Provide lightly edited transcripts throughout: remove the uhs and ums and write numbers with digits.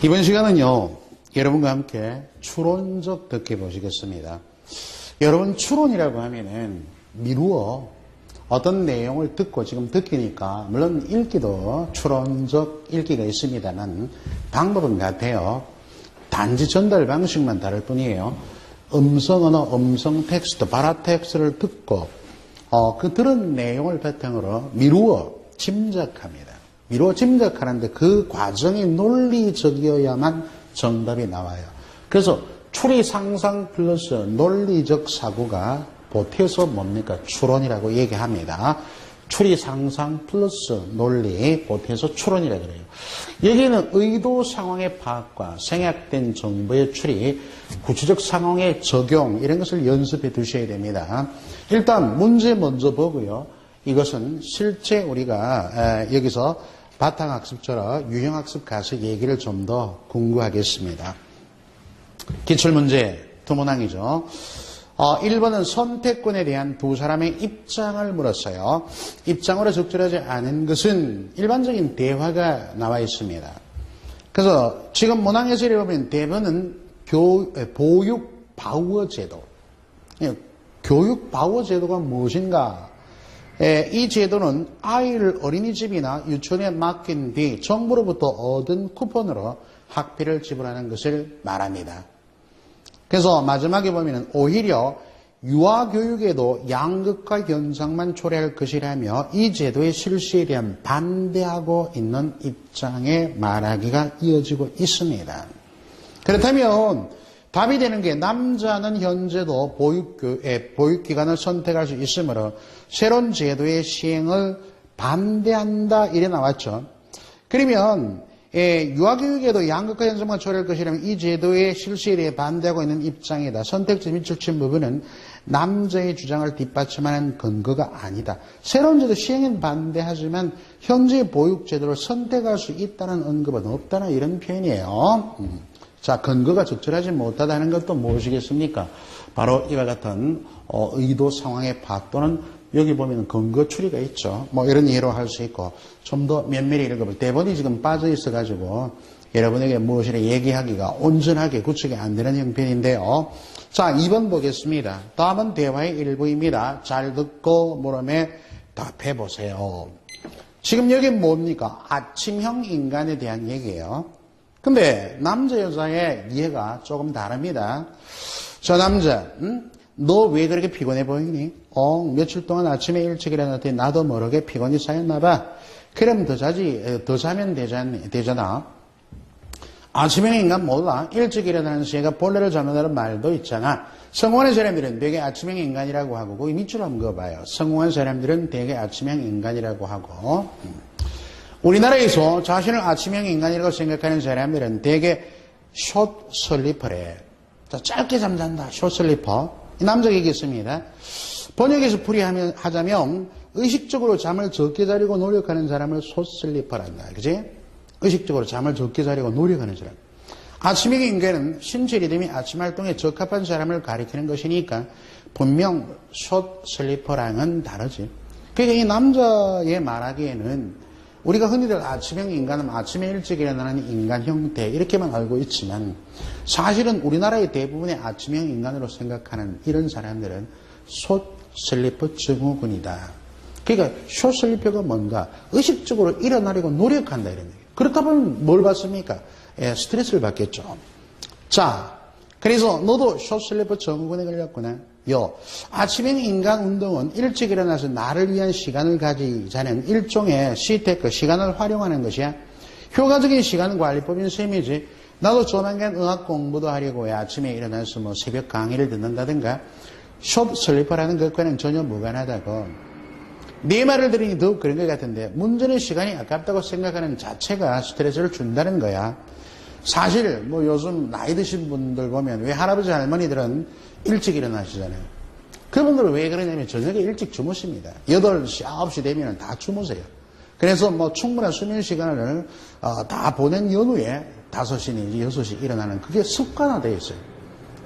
이번 시간은요, 여러분과 함께 추론적 덕해 보시겠습니다. 여러분, 추론이라고 하면은 미루어 어떤 내용을 듣고 지금 듣기니까, 물론 읽기도 추론적 읽기가 있습니다만, 방법은 같아요. 단지 전달 방식만 다를 뿐이에요. 음성 언어, 음성 텍스트, 발화 텍스트를 듣고, 그 들은 내용을 바탕으로 미루어 짐작합니다. 미루어 짐작하는데 그 과정이 논리적이어야만 정답이 나와요. 그래서 추리 상상 플러스 논리적 사고가 보태서 뭡니까? 추론이라고 얘기합니다. 추리 상상 플러스 논리 보태서 추론이라고 그래요. 여기는 의도 상황의 파악과 생략된 정보의 추리, 구체적 상황의 적용 이런 것을 연습해 두셔야 됩니다. 일단 문제 먼저 보고요. 이것은 실제 우리가 여기서 바탕학습처럼 유형학습 가서 얘기를 좀 더 공부하겠습니다. 기출문제 두 문항이죠. 1번은 선택권에 대한 두 사람의 입장을 물었어요. 입장으로 적절하지 않은 것은 일반적인 대화가 나와 있습니다. 그래서 지금 문항에서 보면 대부분은 보육 바우어 제도. 교육 바우어 제도가 무엇인가? 이 제도는 아이를 어린이집이나 유치원에 맡긴 뒤 정부로부터 얻은 쿠폰으로 학비를 지불하는 것을 말합니다. 그래서 마지막에 보면 오히려 유아교육에도 양극화 현상만 초래할 것이라며 이 제도의 실시에 대한 반대하고 있는 입장의 말하기가 이어지고 있습니다. 그렇다면 답이 되는 게 남자는 현재도 보육기관을 선택할 수 있으므로 새로운 제도의 시행을 반대한다 이래 나왔죠. 그러면 유아교육에도 양극화 현상만 초래할 것이라면 이 제도의 실시에 대해 반대하고 있는 입장이다. 선택지 밑줄친 부분은 남자의 주장을 뒷받침하는 근거가 아니다. 새로운 제도 시행은 반대하지만 현재 보육제도를 선택할 수 있다는 언급은 없다는 이런 표현이에요. 자, 근거가 적절하지 못하다는 것도 무엇이겠습니까? 바로 이와 같은 의도 상황의 파악 또는 여기 보면 근거 추리가 있죠. 뭐 이런 이해로 할 수 있고 좀 더 면밀히 읽어볼 대본이 지금 빠져 있어가지고 여러분에게 무엇이라 얘기하기가 온전하게 구축이 안 되는 형편인데요. 자, 2번 보겠습니다. 다음은 대화의 일부입니다. 잘 듣고 물음에 답해보세요. 지금 여기 뭡니까? 아침형 인간에 대한 얘기예요. 근데 남자 여자의 이해가 조금 다릅니다. 저 남자, 너 왜 그렇게 피곤해 보이니? 며칠 동안 아침에 일찍 일어났더니 나도 모르게 피곤이 쌓였나 봐. 그럼 더 자면 되잖아. 아침형 인간 몰라. 일찍 일어나는 시가 본래를 잡는다는 말도 있잖아. 성공하는 사람들은 되게 아침형 인간이라고 하고, 거기 밑줄 한번 그어봐요. 성공한 사람들은 되게 아침형 인간이라고 하고, 우리나라에서 자신을 아침형 인간이라고 생각하는 사람들은 되게 숏 슬리퍼래. 짧게 잠잔다. 숏 슬리퍼. 이 남자가 얘기했습니다. 번역에서 풀이하자면 의식적으로 잠을 적게 자려고 노력하는 사람을 숏 슬리퍼란다. 그지? 의식적으로 잠을 적게 자려고 노력하는 사람. 아침형 인간은 신체 리듬이 아침 활동에 적합한 사람을 가리키는 것이니까 분명 숏 슬리퍼랑은 다르지. 그러니까 이 남자의 말하기에는 우리가 흔히들 아침형 인간은 아침에 일찍 일어나는 인간 형태 이렇게만 알고 있지만 사실은 우리나라의 대부분의 아침형 인간으로 생각하는 이런 사람들은 숏 슬리퍼 증후군이다. 그러니까 숏 슬리퍼가 뭔가 의식적으로 일어나려고 노력한다 이런 얘기예요. 그렇다 보면 뭘 받습니까? 스트레스를 받겠죠. 자, 그래서 너도 숏 슬리퍼 증후군에 걸렸구나. 아침형 인간 운동은 일찍 일어나서 나를 위한 시간을 가지자는 일종의 시테크, 시간을 활용하는 것이야. 효과적인 시간 관리법인 셈이지. 나도 조만간 의학 공부도 하려고 해. 아침에 일어나서 뭐 새벽 강의를 듣는다든가. 숏 슬리퍼라는 것과는 전혀 무관하다고. 네 말을 들으니 더욱 그런 것 같은데 문제는 시간이 아깝다고 생각하는 자체가 스트레스를 준다는 거야. 사실 뭐 요즘 나이 드신 분들 보면 왜 할아버지 할머니들은 일찍 일어나시잖아요. 그분들은 왜 그러냐면 저녁에 일찍 주무십니다. 8시, 9시 되면 다 주무세요. 그래서 뭐 충분한 수면 시간을 다 보낸 연후에 5시 내지 6시 일어나는 그게 습관화되어 있어요.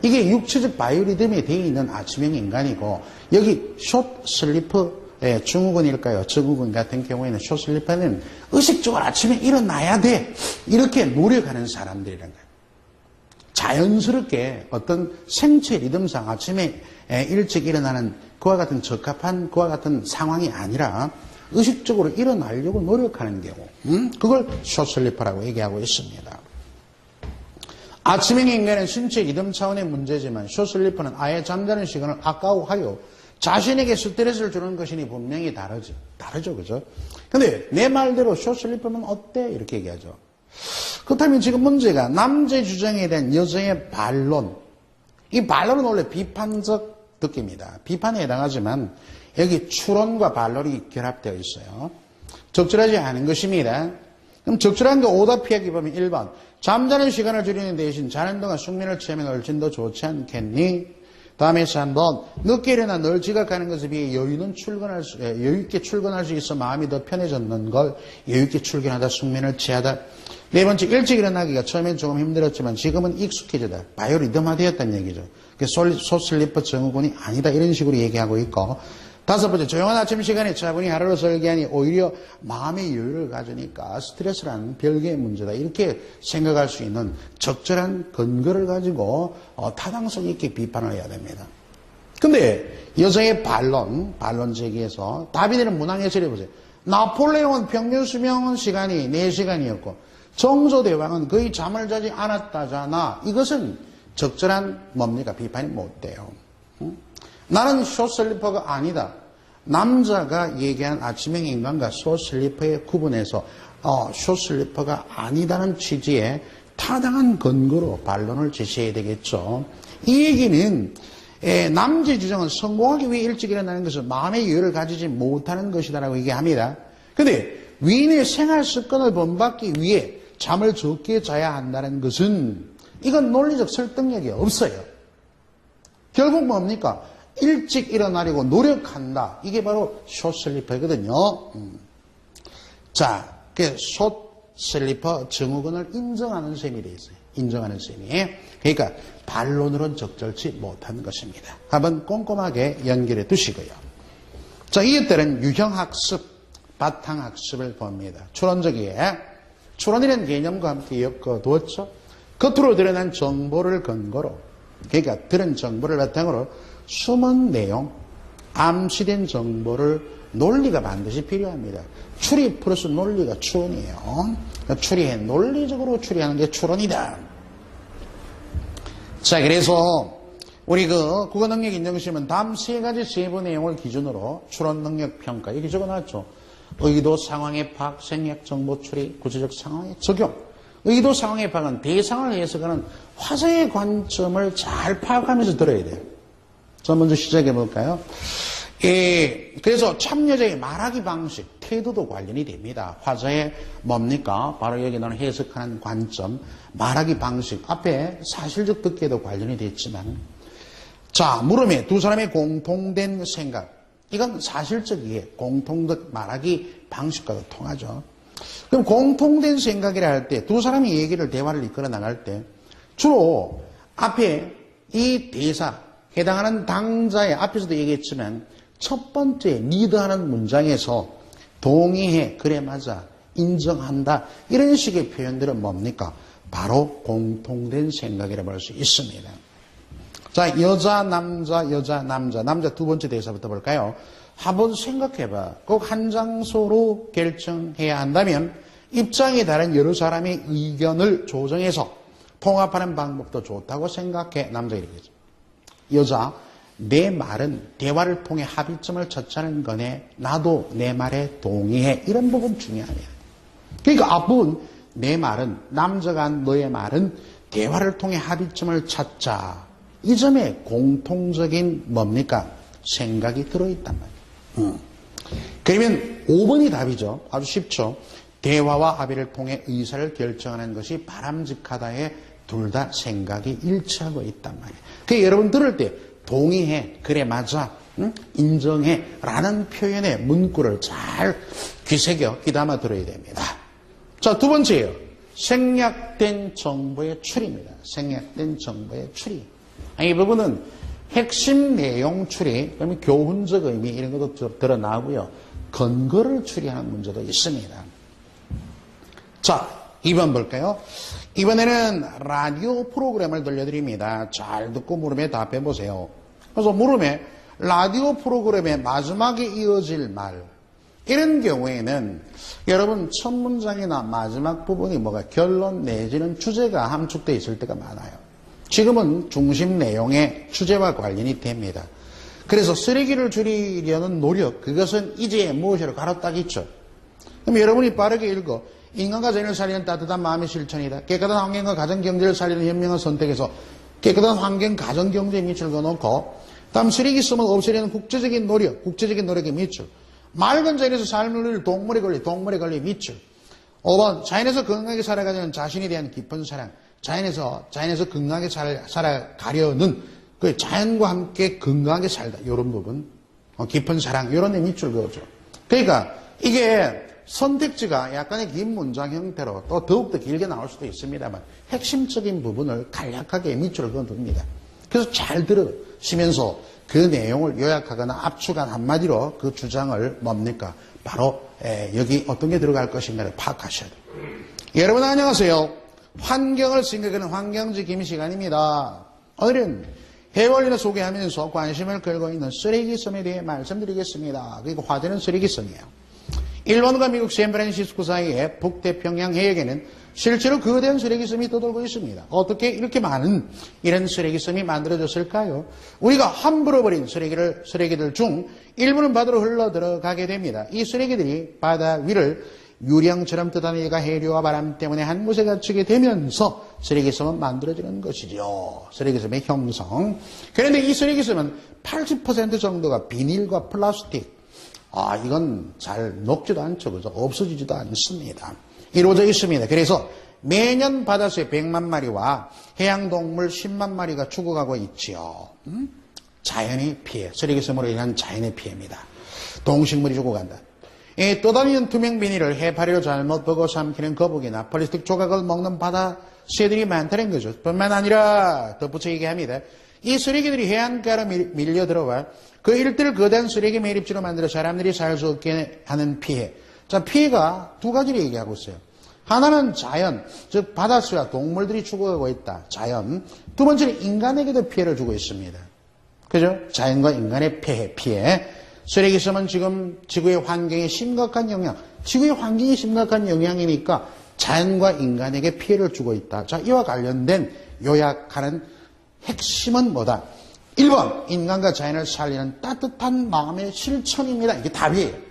이게 육체적 바이오리듬에 되어 있는 아침형 인간이고 여기 숏 슬리퍼 증후군일까요? 증후군 같은 경우에는 숏슬리퍼는 의식적으로 아침에 일어나야 돼. 이렇게 노력하는 사람들이란 거예요. 자연스럽게 어떤 생체 리듬상 아침에 일찍 일어나는 그와 같은 적합한 그와 같은 상황이 아니라 의식적으로 일어나려고 노력하는 경우, 그걸 숏슬리퍼라고 얘기하고 있습니다. 아침형 인간은 신체 리듬 차원의 문제지만 숏슬리퍼는 아예 잠자는 시간을 아까워하여 자신에게 스트레스를 주는 것이니 분명히 다르죠, 그죠? 근데 내 말대로 숏슬리퍼면 어때? 이렇게 얘기하죠. 그렇다면 지금 문제가 남자의 주장에 대한 여자의 반론. 이 반론은 원래 비판적 듣기입니다. 비판에 해당하지만 여기 추론과 반론이 결합되어 있어요. 적절하지 않은 것입니다. 그럼 적절한 거 오답 피하기 보면 1번. 잠자는 시간을 줄이는 대신 자는 동안 숙면을 취하면 훨씬 더 좋지 않겠니? 다음에 3번. 늦게 일어나 널 지각하는 것에 비해 여유있게 출근할 수 있어 마음이 더 편해졌는 걸 여유있게 출근하다 숙면을 취하다. 네 번째, 일찍 일어나기가 처음엔 조금 힘들었지만 지금은 익숙해지다. 바이오리듬화되었다는 얘기죠. 숏슬리퍼 증후군이 아니다. 이런 식으로 얘기하고 있고. 다섯 번째, 조용한 아침 시간에 차분히 하루를 설계하니 오히려 마음의 여유를 가지니까 스트레스라는 별개의 문제다. 이렇게 생각할 수 있는 적절한 근거를 가지고 타당성 있게 비판을 해야 됩니다. 근데 여자의 반론 제기에서 답이 되는 문항 해설해 보세요. 나폴레옹은 평균 수명 시간이 4시간이었고 정조대왕은 거의 잠을 자지 않았다잖아. 이것은 적절한 뭡니까? 비판이 못 돼요. 나는 숏슬리퍼가 아니다. 남자가 얘기한 아침형 인간과 숏슬리퍼의 구분해서 숏슬리퍼가 아니다는 취지의 타당한 근거로 반론을 제시해야 되겠죠. 이 얘기는 남자의 주장은 성공하기 위해 일찍 일어나는 것은 마음의 여유를 가지지 못하는 것이다라고 얘기합니다. 그런데 위인의 생활 습관을 본받기 위해 잠을 적게 자야 한다는 것은 이건 논리적 설득력이 없어요. 결국 뭡니까? 일찍 일어나려고 노력한다. 이게 바로 숏슬리퍼거든요. 자, 그 숏슬리퍼 증후군을 인정하는 셈이 돼 있어요. 인정하는 셈이. 그러니까 반론으로는 적절치 못한 것입니다. 한번 꼼꼼하게 연결해 두시고요. 자, 이것들은 유형학습, 바탕학습을 봅니다. 추론적이에 추론이라는 개념과 함께 엮어두었죠. 겉으로 드러난 정보를 근거로, 그러니까 들은 정보를 바탕으로 숨은 내용, 암시된 정보를 논리가 반드시 필요합니다. 추리 플러스 논리가 추론이에요. 그러니까 추리해 논리적으로 추리하는 게 추론이다. 자, 그래서 우리 국어 능력 인정시험은 다음 3가지 세부 내용을 기준으로 추론 능력 평가 이렇게 적어놨죠. 의도 상황의 파악, 생략 정보 추리, 구체적 상황의 적용. 의도 상황의 파악은 대상을 해석하는 화자의 관점을 잘 파악하면서 들어야 돼요. 자, 먼저 시작해 볼까요? 그래서 참여자의 말하기 방식, 태도도 관련이 됩니다. 화자의 뭡니까? 바로 여기 나오는 해석하는 관점, 말하기 방식, 앞에 사실적 듣기에도 관련이 됐지만, 자, 물음에 두 사람의 공통된 생각, 이건 사실적이에 공통적 말하기 방식과도 통하죠. 그럼 공통된 생각이라 할 때 두 사람이 얘기를 대화를 이끌어 나갈 때 주로 앞에 이 대사 해당하는 당자의 앞에서도 얘기했지만 첫 번째 리드하는 문장에서 동의해, 그래 맞아, 인정한다 이런 식의 표현들은 뭡니까? 바로 공통된 생각이라고 할 수 있습니다. 자, 여자, 남자 두 번째 대사부터 볼까요? 한번 생각해봐. 꼭 한 장소로 결정해야 한다면 입장이 다른 여러 사람의 의견을 조정해서 통합하는 방법도 좋다고 생각해. 남자 이렇게죠. 여자, 내 말은 대화를 통해 합의점을 찾자는 거네. 나도 내 말에 동의해. 이런 부분 중요합니다. 그러니까 앞부분 내 말은, 남자가 한 너의 말은 대화를 통해 합의점을 찾자. 이 점에 공통적인 뭡니까? 생각이 들어있단 말이에요. 그러면 5번이 답이죠. 아주 쉽죠. 대화와 합의를 통해 의사를 결정하는 것이 바람직하다에 둘 다 생각이 일치하고 있단 말이에요. 그러니까 여러분 들을 때 동의해, 그래 맞아, 인정해 라는 표현의 문구를 잘 귀새겨 귀담아 들어야 됩니다. 자, 두 번째요. 생략된 정보의 추리입니다. 생략된 정보의 추리. 이 부분은 핵심 내용 추리, 그러면 교훈적 의미 이런 것도 드러나고요. 근거를 추리하는 문제도 있습니다. 자, 2번 볼까요? 이번에는 라디오 프로그램을 들려드립니다. 잘 듣고 물음에 답해 보세요. 그래서 물음에 라디오 프로그램의 마지막에 이어질 말, 이런 경우에는 여러분 첫 문장이나 마지막 부분이 뭐가 결론 내지는 주제가 함축되어 있을 때가 많아요. 지금은 중심 내용의 주제와 관련이 됩니다. 그래서 쓰레기를 줄이려는 노력, 그것은 이제 무엇이라고 가로 딱 있죠. 그럼 여러분이 빠르게 읽어. 인간과 자연을 살리는 따뜻한 마음의 실천이다. 깨끗한 환경과 가정경제를 살리는 현명한 선택에서 깨끗한 환경, 가정경제에 밑줄 그어놓고, 다음 쓰레기섬을 없애려는 국제적인 노력의 밑줄. 맑은 자연에서 삶을 누릴 동물의 권리 밑줄. 5번, 자연에서 건강하게 살아가려는 자신에 대한 깊은 사랑. 자연에서 건강하게 살아가려는 그 자연과 함께 건강하게 살다. 이런 부분. 깊은 사랑. 이런 데 밑줄 그어죠. 그러니까 이게 선택지가 약간의 긴 문장 형태로 또 더욱더 길게 나올 수도 있습니다만 핵심적인 부분을 간략하게 밑줄을 그어둡니다. 그래서 잘 들으시면서 그 내용을 요약하거나 압축한 한마디로 그 주장을 뭡니까? 바로 여기 어떤 게 들어갈 것인가를 파악하셔야 돼요. 여러분 안녕하세요. 환경을 생각하는 환경지 김 시간입니다. 오늘은 해원리를 소개하면서 관심을 끌고 있는 쓰레기섬에 대해 말씀드리겠습니다. 그리고 화제는 쓰레기섬이에요. 일본과 미국 샌프란시스코 사이의 북태평양 해역에는 실제로 거대한 쓰레기섬이 떠돌고 있습니다. 어떻게 이렇게 많은 이런 쓰레기섬이 만들어졌을까요? 우리가 함부로 버린 쓰레기들 중 일부는 바다로 흘러 들어가게 됩니다. 이 쓰레기들이 바다 위를 유령처럼 떠다니다가 해류와 바람 때문에 한 곳에 갇히게 되면서 쓰레기섬은 만들어지는 것이죠. 쓰레기섬의 형성. 그런데 이 쓰레기섬은 80% 정도가 비닐과 플라스틱. 이건 잘 녹지도 않죠. 그죠? 없어지지도 않습니다. 이루어져 있습니다. 그래서 매년 바다새 100만 마리와 해양동물 10만 마리가 죽어가고 있지요. 자연의 피해, 쓰레기섬으로 인한 자연의 피해입니다. 동식물이 죽어간다. 떠다니는 투명 비닐을 해파리로 잘못 보고 삼키는 거북이나 플라스틱 조각을 먹는 바다새들이 많다는 거죠. 뿐만 아니라 덧붙여 얘기합니다. 이 쓰레기들이 해안가로 밀려 들어와 그 일대를 거대한 쓰레기 매립지로 만들어 사람들이 살 수 없게 하는 피해. 자, 피해가 두 가지를 얘기하고 있어요. 하나는 자연, 즉 바다새와 동물들이 죽어가고 있다. 자연. 두 번째는 인간에게도 피해를 주고 있습니다. 그죠? 자연과 인간의 피해. 쓰레기섬은 지금 지구의 환경에 심각한 영향, 지구의 환경이 심각한 영향이니까 자연과 인간에게 피해를 주고 있다. 자, 이와 관련된 요약하는 핵심은 뭐다? 1번, 인간과 자연을 살리는 따뜻한 마음의 실천입니다. 이게 답이에요.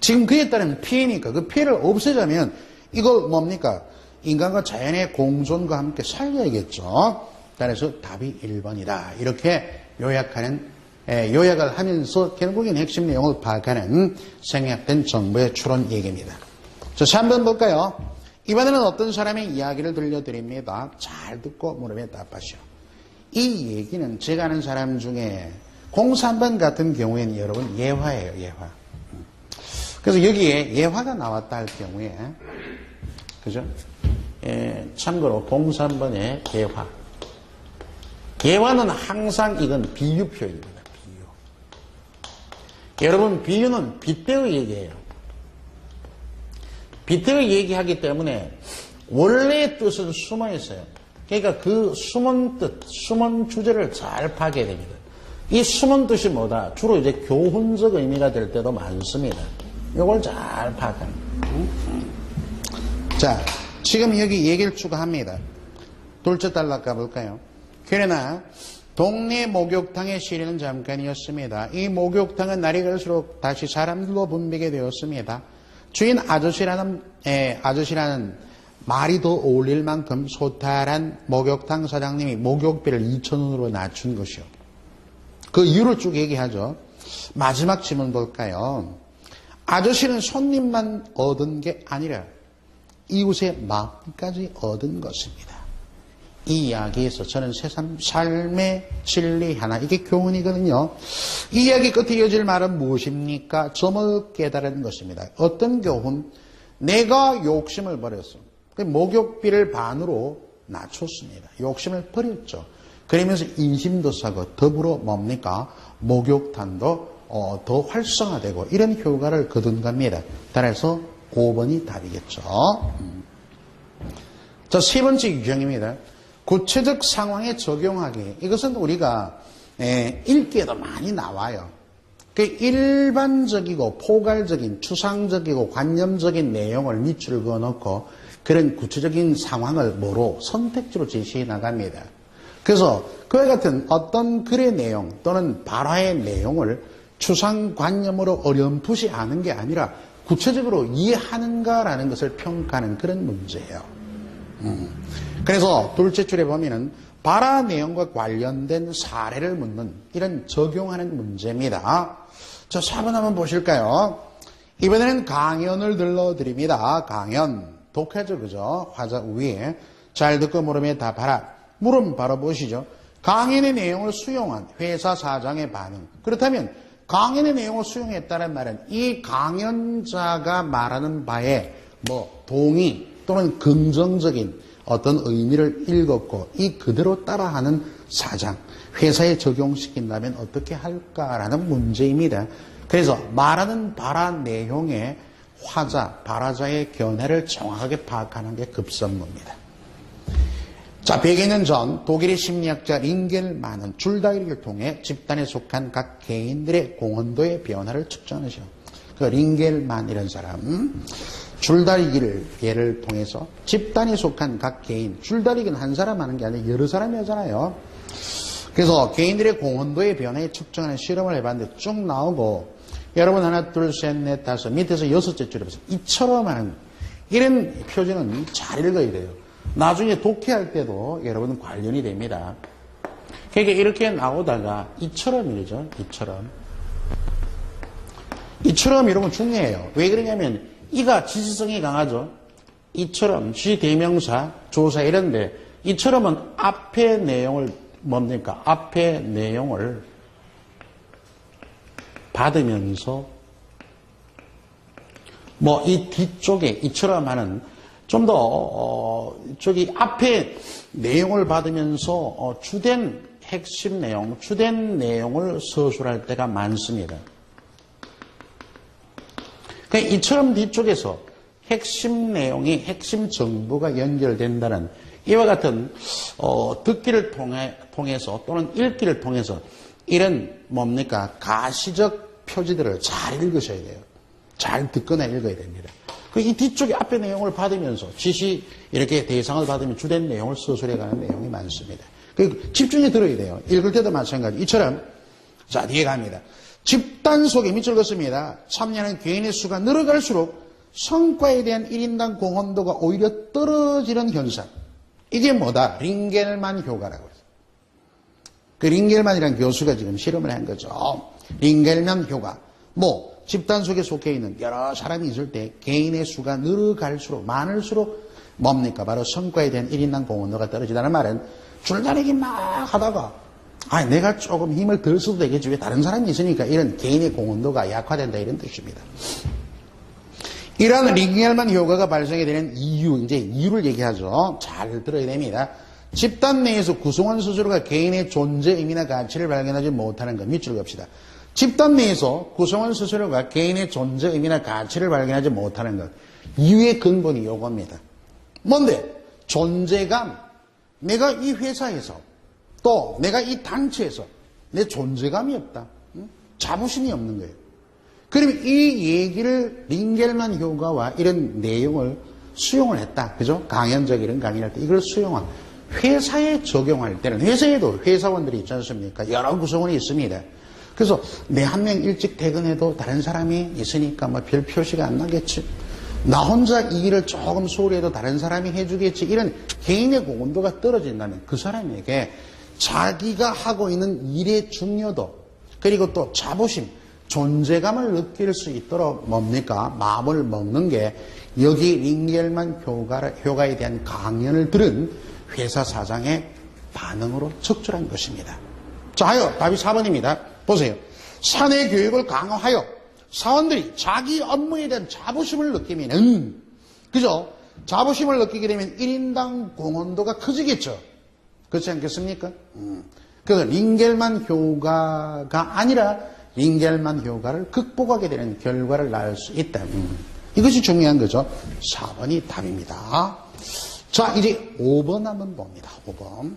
지금 그에 따른 피해니까 그 피해를 없애자면 이걸 뭡니까? 인간과 자연의 공존과 함께 살려야겠죠. 따라서 답이 1번이다. 이렇게 요약을 하면서 결국엔 핵심 내용을 파악하는 생략된 정보의 추론 얘기입니다. 자, 3번 볼까요? 이번에는 어떤 사람의 이야기를 들려드립니다. 잘 듣고 물음에 답하시오. 이 얘기는 제가 아는 사람 중에 03번 같은 경우에는 여러분 예화예요. 예화. 그래서 여기에 예화가 나왔다 할 경우에 그죠? 참고로 03번의 예화. 예화는 항상 이건 비유 표현입니다. 비유. 여러분 비유는 빗대어 얘기해요. 빗대어 얘기하기 때문에 원래의 뜻은 숨어 있어요. 그러니까 그 숨은 뜻, 숨은 주제를 잘 파악해야 됩니다. 이 숨은 뜻이 뭐다? 주로 이제 교훈적 의미가 될 때도 많습니다. 이걸 잘 파악합니다. 자, 지금 여기 얘기를 추가합니다. 둘째 단락 가볼까요? 그러나 동네 목욕탕의 시리는 잠깐이었습니다. 이 목욕탕은 날이 갈수록 다시 사람들로 붐비게 되었습니다. 주인 아저씨라는 말이 더 어울릴 만큼 소탈한 목욕탕 사장님이 목욕비를 2,000원으로 낮춘 것이요. 그 이유를 쭉 얘기하죠. 마지막 질문 볼까요? 아저씨는 손님만 얻은 게 아니라 이웃의 마음까지 얻은 것입니다. 이 이야기에서 저는 세상 삶의 진리 하나, 이게 교훈이거든요. 이 이야기 끝에 이어질 말은 무엇입니까? 점을 깨달은 것입니다. 어떤 교훈? 내가 욕심을 버렸어. 목욕비를 반으로 낮췄습니다. 욕심을 버렸죠. 그러면서 인심도 싸고 더불어 뭡니까? 목욕탕도 더 활성화되고 이런 효과를 거둔 겁니다. 따라서 5번이 답이겠죠. 자, 세 번째 유형입니다. 구체적 상황에 적용하기. 이것은 우리가 읽기에도 많이 나와요. 그 일반적이고 포괄적인 추상적이고 관념적인 내용을 밑줄 그어놓고 그런 구체적인 상황을 뭐로 선택지로 제시해 나갑니다. 그래서 그와 같은 어떤 글의 내용 또는 발화의 내용을 추상관념으로 어렴풋이 아는 게 아니라 구체적으로 이해하는가라는 것을 평가하는 그런 문제예요. 그래서 둘째 줄에 보면은 발화 내용과 관련된 사례를 묻는 이런 적용하는 문제입니다. 자, 4번 한번 보실까요? 이번에는 강연을 들려드립니다. 강연. 독해죠, 그죠? 화자 위에. 잘 듣고 물음에 답하라. 물음 바로 보시죠. 강연의 내용을 수용한 회사 사장의 반응. 그렇다면 강연의 내용을 수용했다는 말은 이 강연자가 말하는 바에 동의 또는 긍정적인 어떤 의미를 읽었고 이 그대로 따라하는 사장, 회사에 적용시킨다면 어떻게 할까라는 문제입니다. 그래서 말하는 발화 내용의 화자, 발화자의 견해를 정확하게 파악하는 게 급선무입니다. 자, 100여 년 전 독일의 심리학자 링겔만은 줄다리기를 통해 집단에 속한 각 개인들의 공헌도의 변화를 측정하죠. 그 링겔만 이런 사람 줄다리기를 예를 통해서 집단에 속한 각 개인, 줄다리기는 한 사람 하는 게 아니라 여러 사람이 하잖아요. 그래서 개인들의 공헌도의 변화에 측정하는 실험을 해봤는데 쭉 나오고 여러분 하나 둘 셋 넷 다섯 밑에서 6째 줄에 보세요. 이처럼 하는 이런 표준은 잘 읽어야 돼요. 나중에 독해할 때도 여러분 관련이 됩니다. 그러니까 이렇게 나오다가 이처럼 이러죠. 이처럼 이러면 중요해요. 왜 그러냐면 이가 지시성이 강하죠. 이처럼 지대명사, 조사 이런데 이처럼은 앞의 내용을 뭡니까? 앞의 내용을 받으면서 이 뒤쪽에 이처럼 하는 좀 더 저기 앞에 내용을 받으면서 주된 핵심 내용, 주된 내용을 서술할 때가 많습니다. 그러니까 이처럼 뒤쪽에서 핵심 내용이 핵심 정보가 연결된다는 이와 같은 듣기를 통해서 또는 읽기를 통해서 이런 뭡니까? 가시적 표지들을 잘 읽으셔야 돼요. 잘 듣거나 읽어야 됩니다. 이 뒤쪽에 앞에 내용을 받으면서 지시 이렇게 대상을 받으면 주된 내용을 서술해가는 내용이 많습니다. 집중해 들어야 돼요. 읽을 때도 마찬가지. 이처럼 자 뒤에 갑니다. 집단 속에 밑줄 긋습니다. 참여하는 개인의 수가 늘어갈수록 성과에 대한 1인당 공헌도가 오히려 떨어지는 현상. 이게 뭐다? 링겔만 효과라고 해요. 그 링겔만이라는 교수가 지금 실험을 한 거죠. 링겔만 효과. 집단 속에 속해 있는 여러 사람이 있을 때 개인의 수가 늘어갈수록 많을수록 뭡니까? 바로 성과에 대한 1인당 공헌도가 떨어지다는 말은 줄다리기 막 하다가 내가 조금 힘을 덜 써도 되겠지. 왜 다른 사람이 있으니까 이런 개인의 공헌도가 약화된다 이런 뜻입니다. 이러한 링겔만 효과가 발생이 되는 이유를 얘기하죠. 잘 들어야 됩니다. 집단 내에서 구성원 스스로가 개인의 존재 의미나 가치를 발견하지 못하는 것. 밑줄 긋읍시다. 집단 내에서 구성원 스스로가 개인의 존재 의미나 가치를 발견하지 못하는 것. 이유의 근본이 요겁니다. 뭔데? 존재감. 내가 이 회사에서 또 내가 이 단체에서 내 존재감이 없다. 자부심이 없는 거예요. 그러면 이 얘기를 링겔만 효과와 이런 내용을 수용을 했다. 그죠? 강연적 이런 강의할 때 이걸 수용한 회사에 적용할 때는 회사에도 회사원들이 있지 않습니까? 여러 구성원이 있습니다. 그래서 내 한 명 일찍 퇴근해도 다른 사람이 있으니까 별 표시가 안 나겠지. 나 혼자 이 일을 조금 소홀히 해도 다른 사람이 해주겠지. 이런 개인의 공헌도가 떨어진다면 그 사람에게 자기가 하고 있는 일의 중요도 그리고 또 자부심, 존재감을 느낄 수 있도록 마음을 먹는 게 여기 링겔만 효과에 대한 강연을 들은 회사 사장의 반응으로 적절한 것입니다. 자, 답이 4번입니다. 보세요. 사내 교육을 강화하여 사원들이 자기 업무에 대한 자부심을 느끼면은, 그죠? 자부심을 느끼게 되면 1인당 공헌도가 커지겠죠. 그렇지 않겠습니까? 그래서 링겔만 효과가 아니라 링겔만 효과를 극복하게 되는 결과를 낳을 수 있다. 이것이 중요한 거죠. 4번이 답입니다. 자, 이제 5번 한번 봅니다. 5번.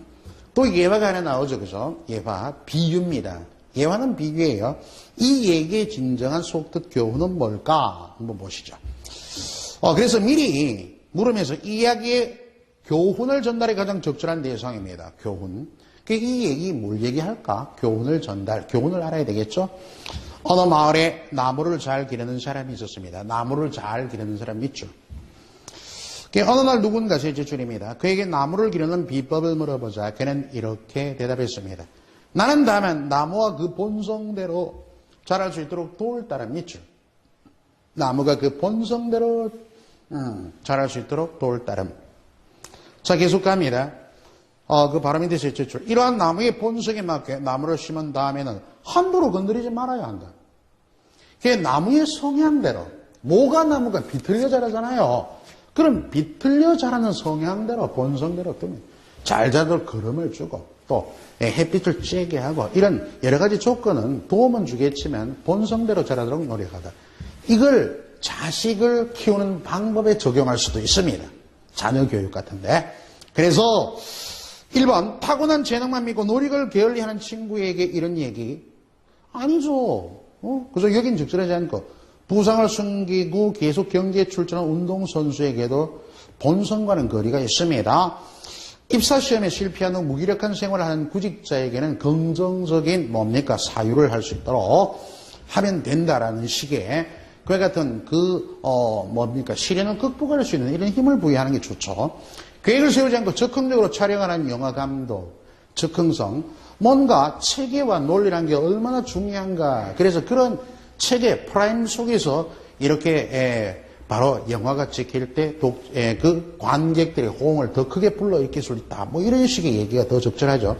또 예화가 하나 나오죠. 그죠? 예화, 비유입니다. 예화는 비유예요. 이 얘기의 진정한 속뜻 교훈은 뭘까? 한번 보시죠. 그래서 미리 물으면서 이 이야기의 교훈을 전달이 가장 적절한 대상입니다. 교훈. 이 얘기 뭘 얘기할까? 교훈을 전달, 교훈을 알아야 되겠죠? 어느 마을에 나무를 잘 기르는 사람이 있었습니다. 나무를 잘 기르는 사람 있죠. 어느 날 누군가 제출입니다. 그에게 나무를 기르는 비법을 물어보자 그는 이렇게 대답했습니다. 나는 다만 나무와 그 본성대로 자랄 수 있도록 도울 따름 있죠. 나무가 그 본성대로 자랄 수 있도록 도울 따름. 자, 계속 갑니다. 그 바람이 대세 제출. 이러한 나무의 본성에 맞게 나무를 심은 다음에는 함부로 건드리지 말아야 한다. 그게 나무의 성향대로, 모가 나무가 비틀려 자라잖아요. 그럼 비틀려 자라는 성향대로, 본성대로 뜨면 잘 자라도록 걸음을 주고 또 햇빛을 쬐게 하고 이런 여러 가지 조건은 도움은 주겠지만 본성대로 자라도록 노력하다. 이걸 자식을 키우는 방법에 적용할 수도 있습니다. 자녀 교육 같은데. 그래서 1번 타고난 재능만 믿고 노력을 게을리하는 친구에게 이런 얘기 아니죠. 그래서 여긴 적절하지 않고 부상을 숨기고 계속 경기에 출전한 운동선수에게도 본성과는 거리가 있습니다. 입사시험에 실패한 후 무기력한 생활을 하는 구직자에게는 긍정적인 사유를 할 수 있도록 하면 된다라는 식의 그와 같은 시련을 극복할 수 있는 이런 힘을 부여하는 게 좋죠. 계획을 세우지 않고 적극적으로 촬영하는 영화감독, 적응성, 뭔가 체계와 논리라는 게 얼마나 중요한가. 그래서 그런 체계, 프라임 속에서 이렇게 바로 영화가 찍힐 때 그 관객들의 호응을 더 크게 불러일으킬 수 있다. 이런 식의 얘기가 더 적절하죠.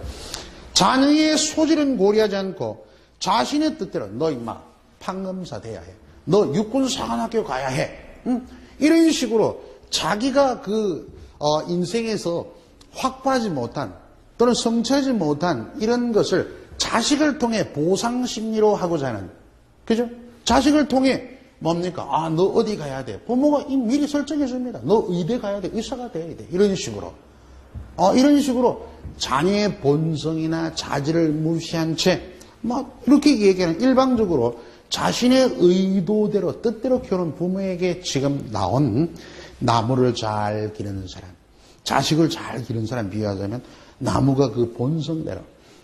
자녀의 소질은 고려하지 않고 자신의 뜻대로 너 임마 판검사 돼야 해. 너 육군사관학교 가야 해. 이런 식으로 자기가 인생에서 확보하지 못한 또는 성취하지 못한 이런 것을 자식을 통해 보상심리로 하고자 하는, 그죠? 자식을 통해 너 어디 가야 돼? 부모가 미리 설정해 줍니다. 너 의대 가야 돼. 의사가 돼야 돼. 이런 식으로. 이런 식으로 자녀의 본성이나 자질을 무시한 채, 이렇게 얘기하는 일방적으로 자신의 의도대로, 뜻대로 키우는 부모에게 지금 나온 나무를 잘 기르는 사람, 자식을 잘 기르는 사람 비유하자면 나무가 그 본성대로,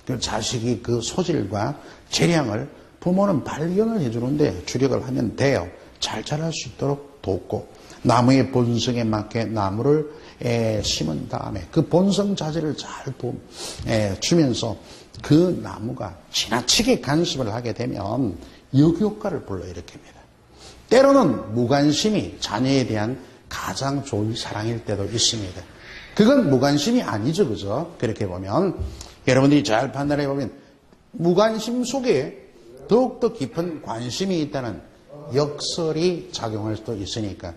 그 자식이 그 소질과 재량을 부모는 발견을 해주는데 주력을 하면 돼요. 잘 자랄 수 있도록 돕고 나무의 본성에 맞게 나무를 심은 다음에 그 본성 자질을 잘 주면서 그 나무가 지나치게 간섭을 하게 되면 역효과를 불러일으킵니다. 때로는 무관심이 자녀에 대한 가장 좋은 사랑일 때도 있습니다. 그건 무관심이 아니죠. 그죠? 그렇게 보면 여러분들이 잘 판단해 보면 무관심 속에 더욱더 깊은 관심이 있다는 역설이 작용할 수도 있으니까.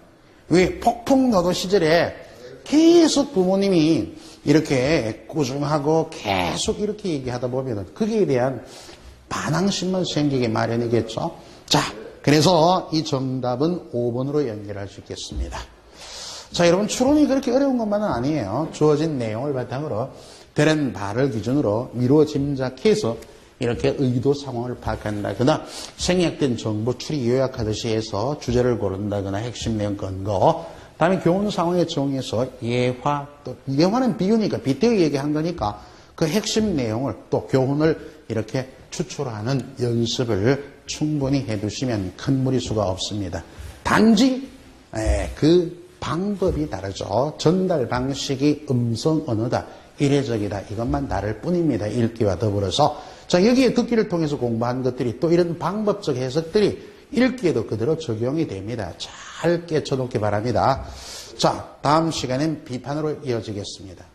왜 폭풍노도 시절에 계속 부모님이 이렇게 꾸중하고 계속 이렇게 얘기하다 보면 거기에 대한 반항심만 생기게 마련이겠죠. 자, 그래서 이 정답은 5번으로 연결할 수 있겠습니다. 자, 여러분 추론이 그렇게 어려운 것만은 아니에요. 주어진 내용을 바탕으로 되는 바를 기준으로 미루어 짐작해서 이렇게 의도 상황을 파악한다거나 생략된 정보 추리 요약하듯이 해서 주제를 고른다거나 핵심 내용 근거, 다음에 교훈 상황에 적용해서 예화, 또 예화는 비유니까 빗대어 얘기한 거니까 그 핵심 내용을 또 교훈을 이렇게 추출하는 연습을 충분히 해두시면 큰 무리수가 없습니다. 단지 그 방법이 다르죠. 전달 방식이 음성 언어다, 이례적이다, 이것만 다를 뿐입니다. 읽기와 더불어서. 자, 여기에 듣기를 통해서 공부한 것들이 또 이런 방법적 해석들이 읽기에도 그대로 적용이 됩니다. 잘 깨쳐놓기 바랍니다. 자, 다음 시간엔 비판으로 이어지겠습니다.